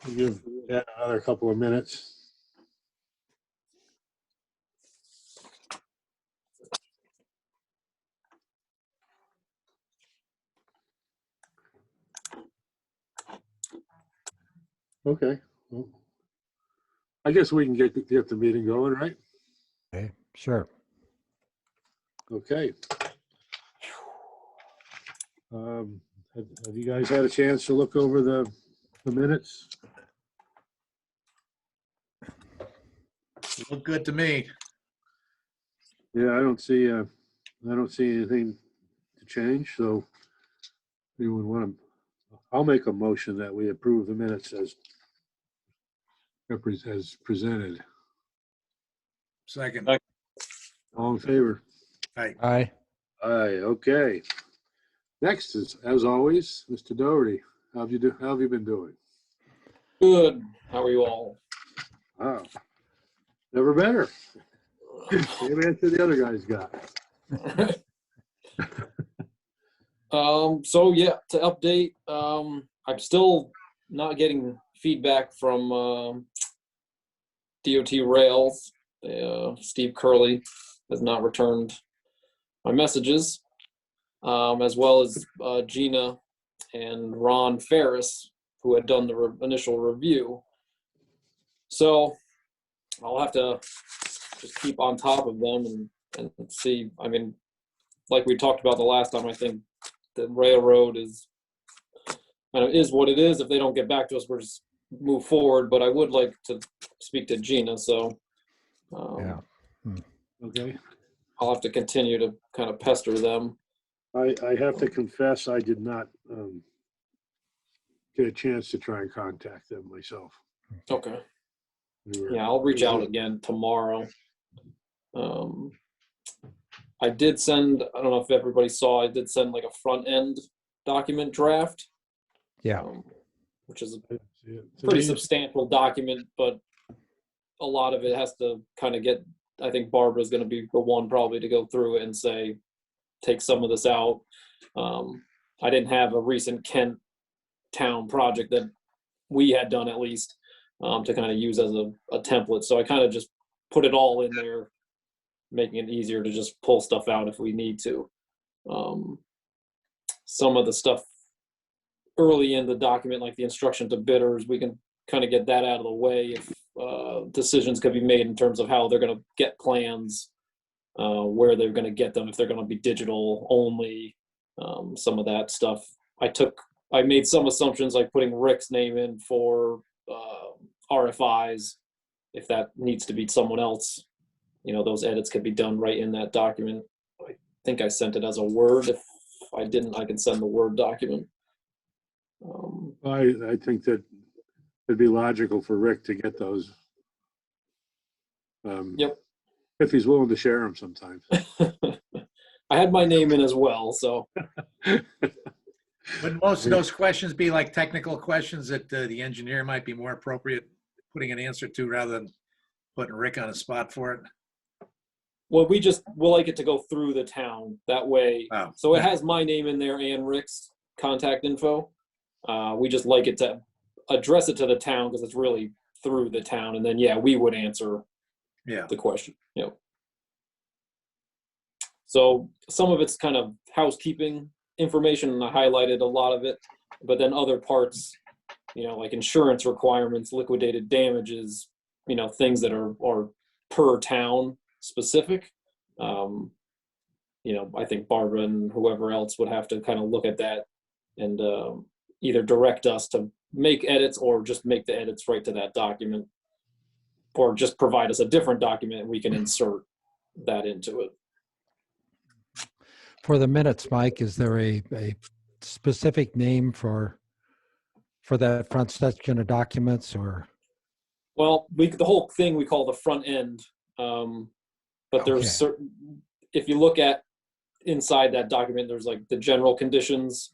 We'll give that another couple of minutes. Okay. Well, I guess we can get the meeting going, right? Okay, sure. Okay. Have you guys had a chance to look over the minutes? Look good to me. Yeah, I don't see anything to change. So, anyone want to? I'll make a motion that we approve the minutes as presented. Second. All in favor? Aye. Aye. Aye. Okay. Next is, as always, Mr. Doherty. How have you been doing? Good. How are you all? Wow. Never better. Same answer the other guys got. So yeah, to update, I'm still not getting feedback from DOT Rails. Steve Curley has not returned my messages, as well as Gina and Ron Ferris, who had done the initial review. So I'll have to just keep on top of them and see. I mean, like we talked about the last time, I think the railroad is what it is. If they don't get back to us, we'll just move forward. But I would like to speak to Gina, so Yeah. Okay. I'll have to continue to kind of pester them. I have to confess, I did not get a chance to try and contact them myself. Okay. We were- Yeah, I'll reach out again tomorrow. I did send, I don't know if everybody saw, I did send like a front end document draft. Yeah. Which is I didn't see it. a pretty substantial document, but a lot of it has to kind of get, I think Barbara's going to be the one probably to go through it and say, take some of this out. I didn't have a recent Kent town project that we had done at least to kind of use as a template. So I kind of just put it all in there, making it easier to just pull stuff out if we need to. Some of the stuff early in the document, like the instruction to bidders, we can kind of get that out of the way if decisions could be made in terms of how they're going to get plans, where they're going to get them, if they're going to be digital only, some of that stuff. I made some assumptions like putting Rick's name in for RFIs. If that needs to be someone else, those edits could be done right in that document. I think I sent it as a Word. If I didn't, I can send the Word document. I think that it'd be logical for Rick to get those. Yep. If he's willing to share them sometimes. I had my name in as well, so. Would most of those questions be like technical questions that the engineer might be more appropriate putting an answer to rather than putting Rick on a spot for it? Well, we'll like it to go through the town that way. Oh. So it has my name in there and Rick's contact info. We just like it to address it to the town because it's really through the town. And then, yeah, we would answer the question. Yep. So some of it's kind of housekeeping information, and I highlighted a lot of it. But then other parts, like insurance requirements, liquidated damages, things that are per town specific. I think Barbara and whoever else would have to kind of look at that and either direct us to make edits or just make the edits right to that document, or just provide us a different document and we can insert that into it. For the minutes, Mike, is there a specific name for that front section of documents, or? Well, the whole thing we call the front end, but there's certain, if you look at inside that document, there's like the general conditions,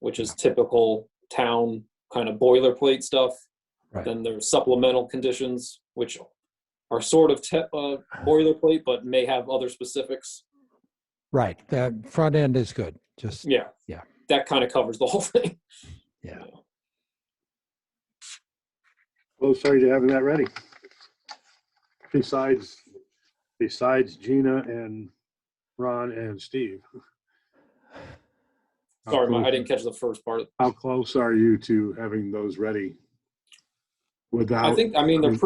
which is typical town kind of boilerplate stuff. Right. Then there's supplemental conditions, which are sort of boilerplate, but may have other specifics. Right. The front end is good. Just yeah. That kind of covers the whole thing. Yeah. close are you to having that ready? Besides Gina and Ron and Steve. How Sorry, close- I didn't catch the first part. How close are you to having those ready? Without, I mean, they're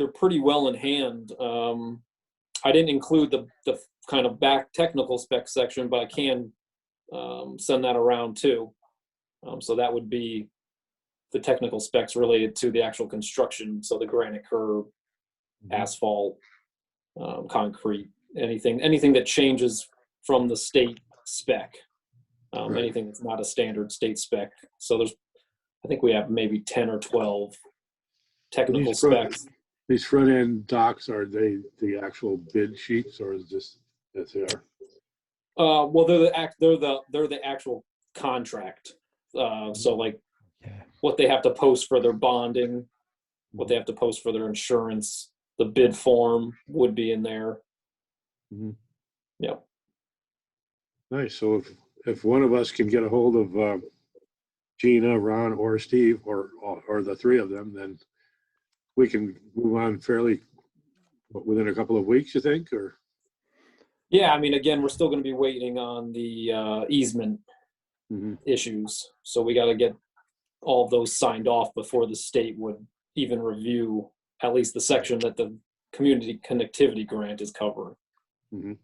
pretty well in hand. I didn't include the kind of back technical spec section, but I can send that around too. So that would be the technical specs related to the actual construction. So the granite curb, asphalt, concrete, anything that changes from the state spec, Right. anything that's not a standard state spec. So I think we have maybe 10 or 12 technical specs. These front end docs, are they the actual bid sheets or is this as they are? Well, they're the actual contract. So like Yeah. what they have to post for their bonding, what they have to post for their insurance, the bid form would be in there. Mhm. Yeah. Nice. So if one of us can get a hold of Gina, Ron, or Steve, or the three of them, then we can move on fairly within a couple of weeks, you think, or? Yeah. I mean, again, we're still going to be waiting on the easement Mhm. issues. So we got to get all of those signed off before the state would even review at least the section that the community connectivity grant is covering. Mhm.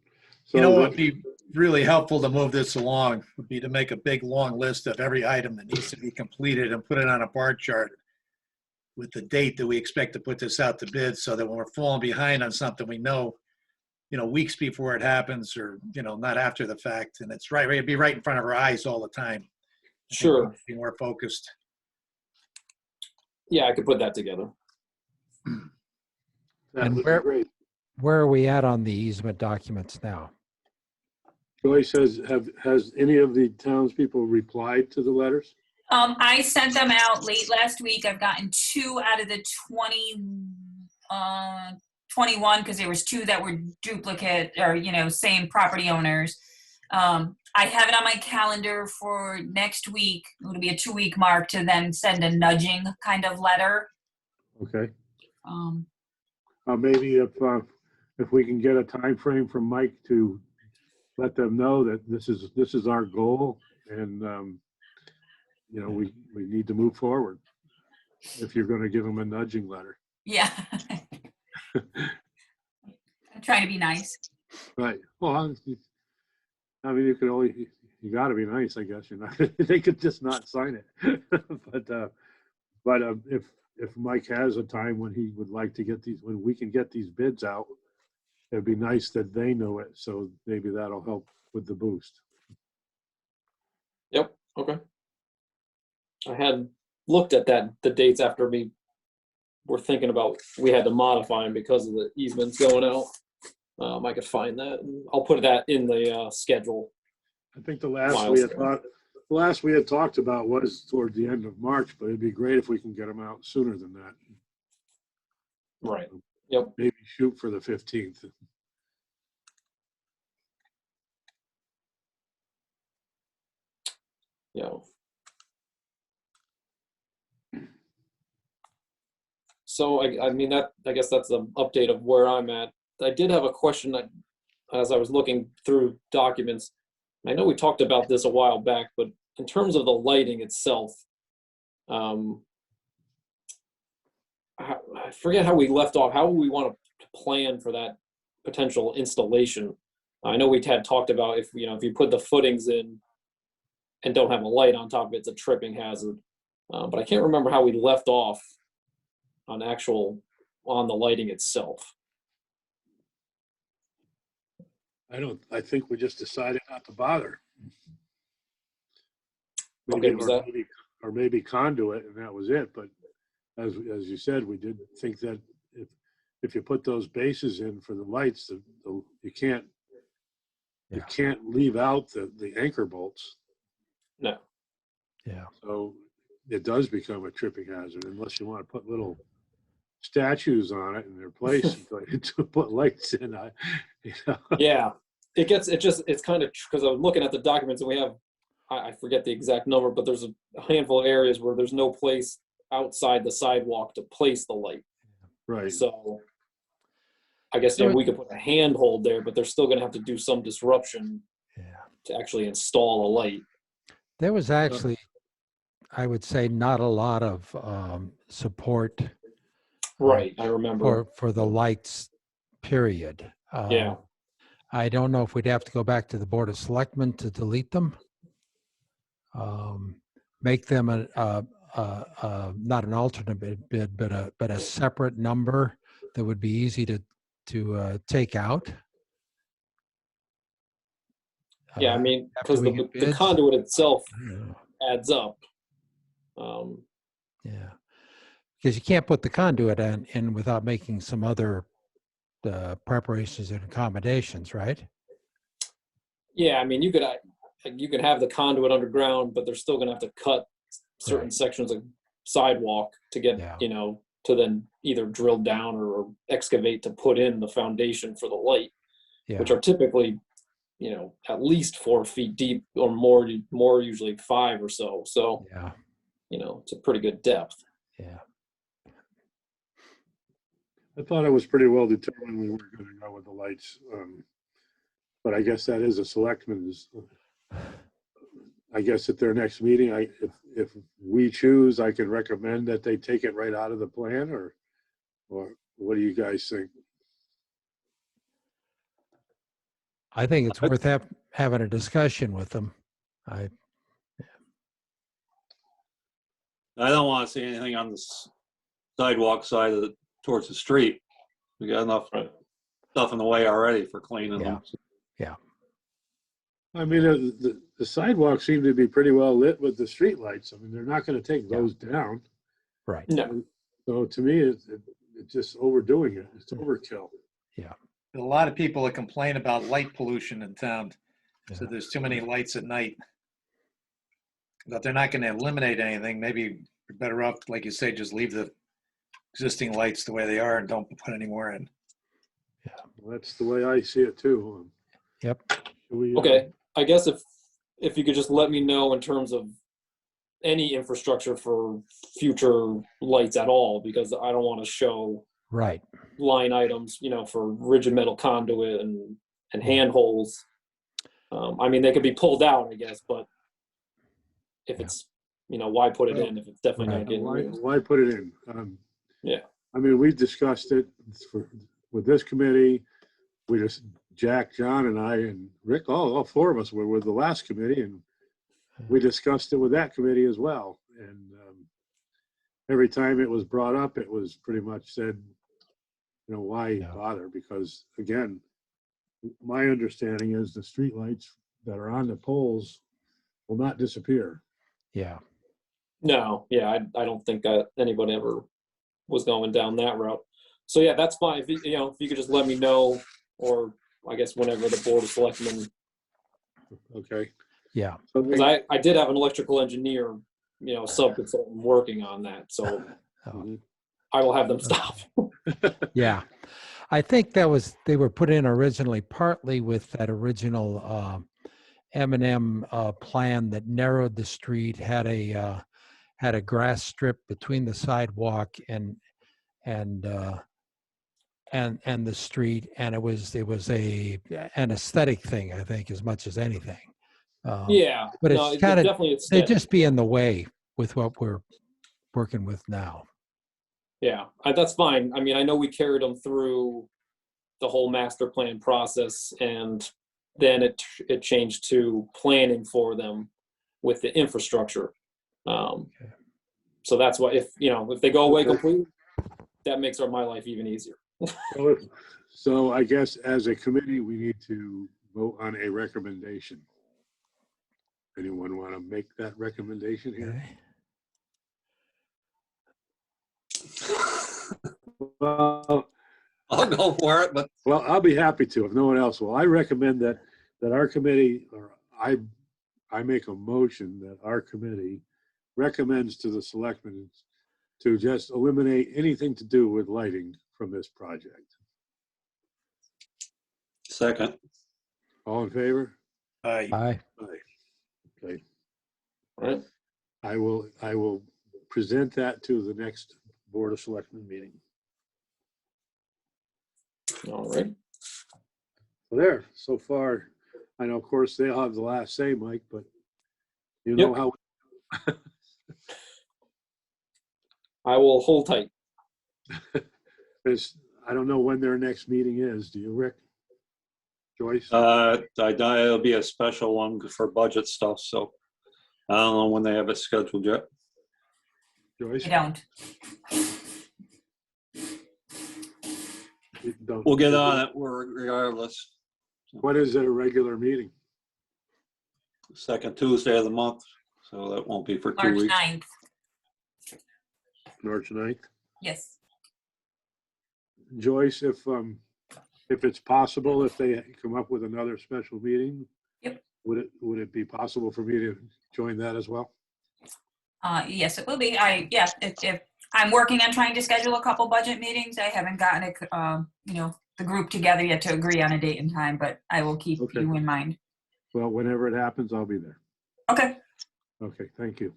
You know So what would be really helpful to move this along would be to make a big, long list of every item that needs to be completed and put it on a bar chart with the date that we expect to put this out to bid, so that when we're falling behind on something, we know, weeks before it happens, or, not after the fact. And it's right, it'd be right in front of our eyes all the time. Sure. Be more focused. Yeah, I could put that together. that And would be great. Where are we at on the easement documents now? Joyce, has any of the townspeople replied to the letters? I sent them out late last week. I've gotten 2 out of the 21, because there was 2 that were duplicate or, same property owners. I have it on my calendar for next week. It'll be a 2-week mark to then send a nudging kind of letter. Okay. Um, Maybe if we can get a time frame from Mike to let them know that this is our goal, and we need to move forward. If you're going to give them a nudging letter, yeah. I'm trying to be nice. right? Well, I mean, you got to be nice, I guess. You're not. They could just not sign it. but if Mike has a time when he would like to when we can get these bids out, it'd be nice that they know it. So maybe that'll help with the boost. Yep. Okay. I had looked at the dates after we were thinking about, we had to modify them because of the easements going out. I could find that, and I'll put that in the schedule. I think the last we had talked about was toward the end of March, but it'd be great if we can get them out sooner than that. Right. Yep. Maybe shoot for the 15th. Yeah. So I mean, I guess that's the update of where I'm at. I did have a question as I was looking through documents. I know we talked about this a while back, but in terms of the lighting itself, I forget how we left off. How we want to plan for that potential installation. I know we had talked about if you put the footings in and don't have a light on top of it, it's a tripping hazard. But I can't remember how we left off on the lighting itself. I think we just decided not to bother. Okay, was that? Maybe conduit, and that was it. But as you said, we did think that if you put those bases in for the lights, you can't leave out the anchor bolts. No. Yeah. So it does become a tripping hazard unless you want to put little statues on it in their place to put lights in. Yeah, it's kind of, because I was looking at the documents and we have, I forget the exact number, but there's a handful of areas where there's no place outside the sidewalk to place the light. Right. So I guess maybe we could put a handhold there, but they're still going to have to do some disruption Yeah. to actually install a light. There was actually, I would say, not a lot of support Right. I remember. for the lights, period. Yeah. I don't know if we'd have to go back to the Board of Selectmen to delete them. Make them not an alternate bid, but a separate number that would be easy to take out. Yeah. I mean, after because we the get bids. conduit itself I don't know. adds up. Yeah, because you can't put the conduit in without making some other preparations and accommodations, right? Yeah. I mean, you could have the conduit underground, but they're still going to have to cut certain Right. sections of sidewalk to get, Yeah. to then either drill down or excavate to put in the foundation for the light, Yeah, which are typically, at least 4 feet deep or more usually 5 or so. So, yeah, it's a pretty good depth. yeah. I thought it was pretty well determined we were going to go with the lights. But I guess that is a selectmen's. I guess at their next meeting, if we choose, I can recommend that they take it right out of the plan, or what do you guys think? I think it's worth having a discussion with them. I don't want to see anything on the sidewalk side towards the street. We got enough stuff in the way already for cleaning Yeah. them. I mean, the sidewalks seem to be pretty well lit with the street lights. I mean, they're not going to take those down. Right. No. So to me, it's just overdoing it. It's overkill. A lot of people that complain about light pollution in town. So Yeah. there's too many lights at night. But they're not going to eliminate anything. Maybe you're better off, like you say, just leave the existing lights the way they are and don't put any more in. Well, that's the way I see it too. Yep. Should we, Okay. I guess if you could just let me know in terms of any infrastructure for future lights at all, because I don't want to show Right. line items, for rigid metal conduit and handholds. I mean, they could be pulled out, I guess, but if it's, why put it in if it's definitely not getting used? Why put it in? Yeah. I mean, we discussed it with this committee. We just, Jack, John, and I, and Rick, all 4 of us were with the last committee, and we discussed it with that committee as well. And every time it was brought up, it was pretty much said, why bother? Because again, my understanding is the streetlights that are on the poles will not disappear. Yeah. No, yeah, I don't think that anybody ever was going down that route. So yeah, that's fine. If you could just let me know, or I guess whenever the Board of Selectmen, Okay. Yeah. So because I did have an electrical engineer, sub-consultant working on that, so Oh, I will have them stop. yeah. I think they were put in originally partly with that original M&M plan that narrowed the street, had a grass strip between the sidewalk and the street, and it was an aesthetic thing, I think, as much as anything. Yeah, but no, it's it's kind of definitely they aesthetic. just be in the way with what we're working with now. Yeah, that's fine. I mean, I know we carried them through the whole master plan process, and then it changed to planning for them with the infrastructure. So that's why if they go away completely, that makes my life even easier. So I guess as a committee, we need to vote on a recommendation. Anyone want to make that recommendation here? Okay. Well, I'll go for it, but I'll be happy to if no one else will. I recommend that our committee, or I make a motion that our committee recommends to the selectmen to just eliminate anything to do with lighting from this project. second. All in favor? Aye. Bye. Aye. Okay. Right? I will present that to the next Board of Selectmen meeting. All right. So there, so far, I know, of course, they'll have the last say, Mike, but you know Yep. how, I will hold tight. I don't know when their next meeting is. Do you, Rick? Joyce? I doubt it'll be a special one for budget stuff, so I don't know when they have it scheduled yet. Joyce? I don't. You don't- We'll get on it regardless. What is it, a regular meeting? Second Tuesday of the month, so that won't be for 2 March weeks. 9th. March 9th? Yes. Joyce, if it's possible, if they come up with another special meeting, Yep. would it be possible for me to join that as well? Yes, it will be. If I'm working on trying to schedule a couple budget meetings, I haven't gotten it, the group together yet to agree on a date and time, but I will keep Okay. you in mind. Well, whenever it happens, I'll be there. Okay. Okay, thank you.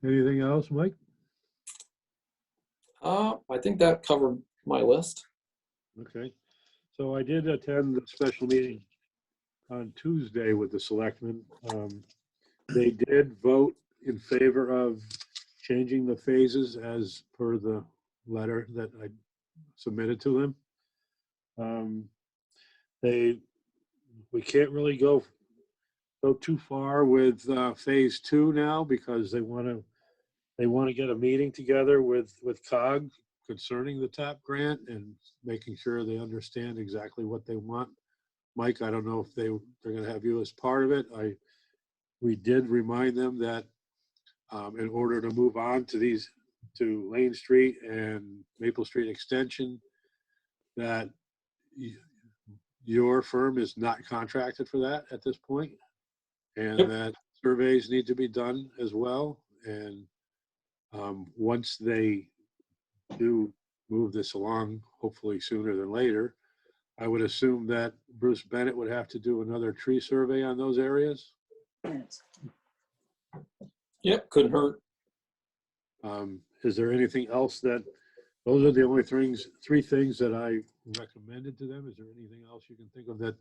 Anything else, Mike? I think that covered my list. Okay, so I did attend the special meeting on Tuesday with the selectmen. They did vote in favor of changing the phases as per the letter that I submitted to them. We can't really go too far with phase 2 now because they want to get a meeting together with COG concerning the TAP grant and making sure they understand exactly what they want. Mike, I don't know if they're going to have you as part of it. We did remind them that in order to move on to Lane Street and Maple Street Extension, that your firm is not contracted for that at this point, and Yep. that surveys need to be done as well. And once they do move this along, hopefully sooner than later, I would assume that Bruce Bennett would have to do another tree survey on those areas. Yep, couldn't hurt. Is there anything else those are the only three things that I recommended to them? Is there anything else you can think of that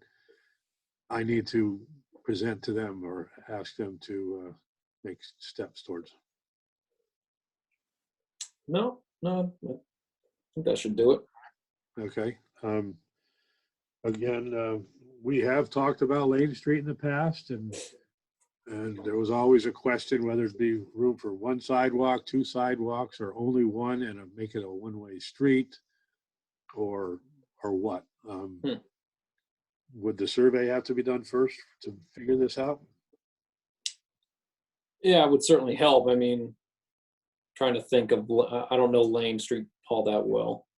I need to present to them or ask them to make steps towards? No, I think that should do it. Okay. Again, we have talked about Lane Street in the past, and there was always a question whether it'd be room for one sidewalk, two sidewalks, or only one, and make it a one-way street, or what. Would the survey have to be done first to figure this out? Yeah, it would certainly help. I mean, trying to think of, I don't know Lane Street all that well.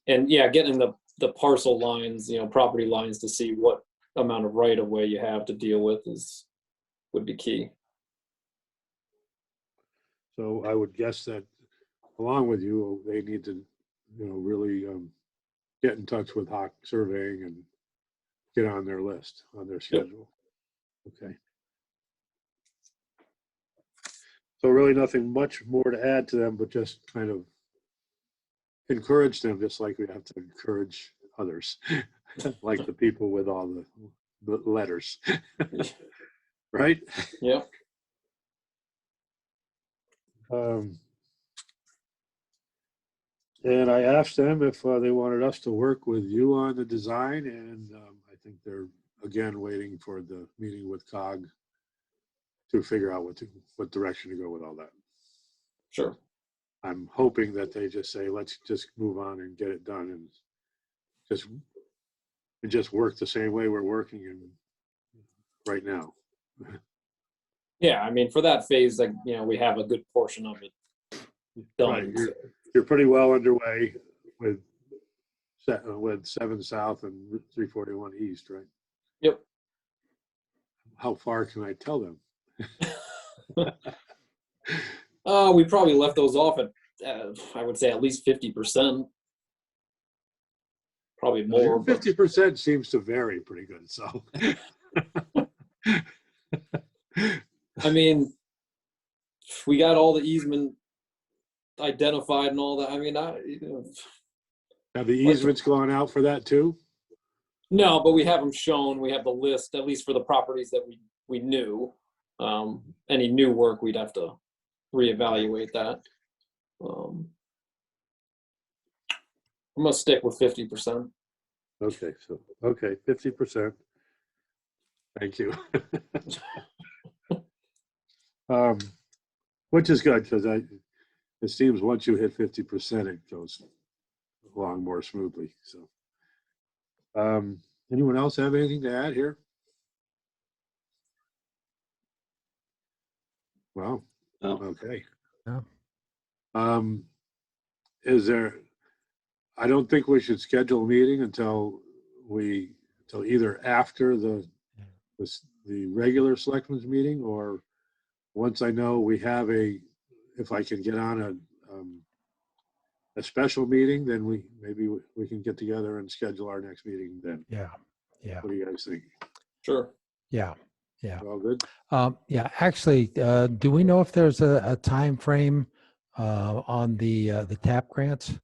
And yeah, getting the parcel lines, property lines to see what amount of right of way you have to deal with would be key. So I would guess that along with you, they need to, really get in touch with Hawk Surveying and get on their list, on their schedule. Okay. So really nothing much more to add to them, but just kind of encourage them, just like we have to encourage others, like the people with all the letters, right? Yep. And I asked them if they wanted us to work with you on the design, and I think they're again waiting for the meeting with COG to figure out what direction to go with all that. Sure. I'm hoping that they just say, let's just move on and get it done and just work the same way we're working in right now. Yeah, I mean, for that phase, we have a good portion of it done. Right. You're pretty well underway with 7 South and 341 East, right? Yep. How far can I tell them? We probably left those off at, I would say, at least 50%. Probably more. 50% seems to vary pretty good. So I mean, we got all the easement identified and all that. I mean, Have the easements gone out for that too? no, but we have them shown. We have the list, at least for the properties that we knew. Any new work, we'd have to reevaluate that. I'm gonna stick with 50%. Okay, so, okay, 50%. Thank you. Which is good, because it seems once you hit 50%, it goes along more smoothly, so. Anyone else have anything to add here? Well, No. okay. No. Is there, I don't think we should schedule a meeting until either after the regular selectmen's meeting, or once I know we have if I can get on a special meeting, then maybe we can get together and schedule our next meeting then. Yeah. Yeah. What do you guys think? Sure. Yeah. Yeah. All good? Yeah, actually, do we know if there's a time frame on the TAP grants?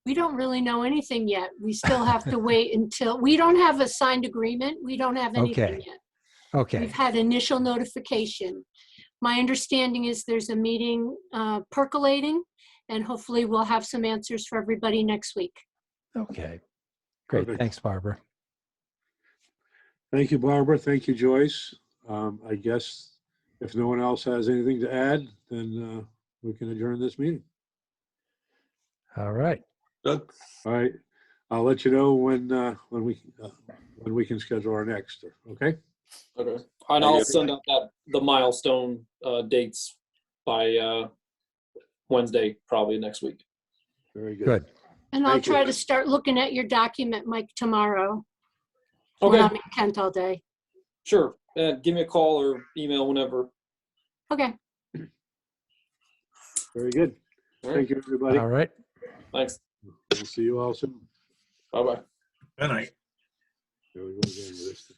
We don't really know anything yet. We still have to wait until, we don't have a signed agreement. We don't have anything Okay. yet. Okay. We've had initial notification. My understanding is there's a meeting percolating, and hopefully we'll have some answers for everybody next week. Okay. Great. Perfect. Thanks, Barbara. Thank you, Barbara. Thank you, Joyce. I guess if no one else has anything to add, then we can adjourn this meeting. All right. Good. All right. I'll let you know when we can schedule our next, okay? Okay. And I'll send out the milestone dates by Wednesday, probably next week. Very good. Good. And I'll Thank you. try to start looking at your document, Mike, tomorrow. Okay. When I'm in Kent all day. Sure. Give me a call or email whenever. Okay. Very good. All right. Thank you, everybody. All right. Thanks. We'll see you all soon. Bye-bye. Good night. Here we go again with this.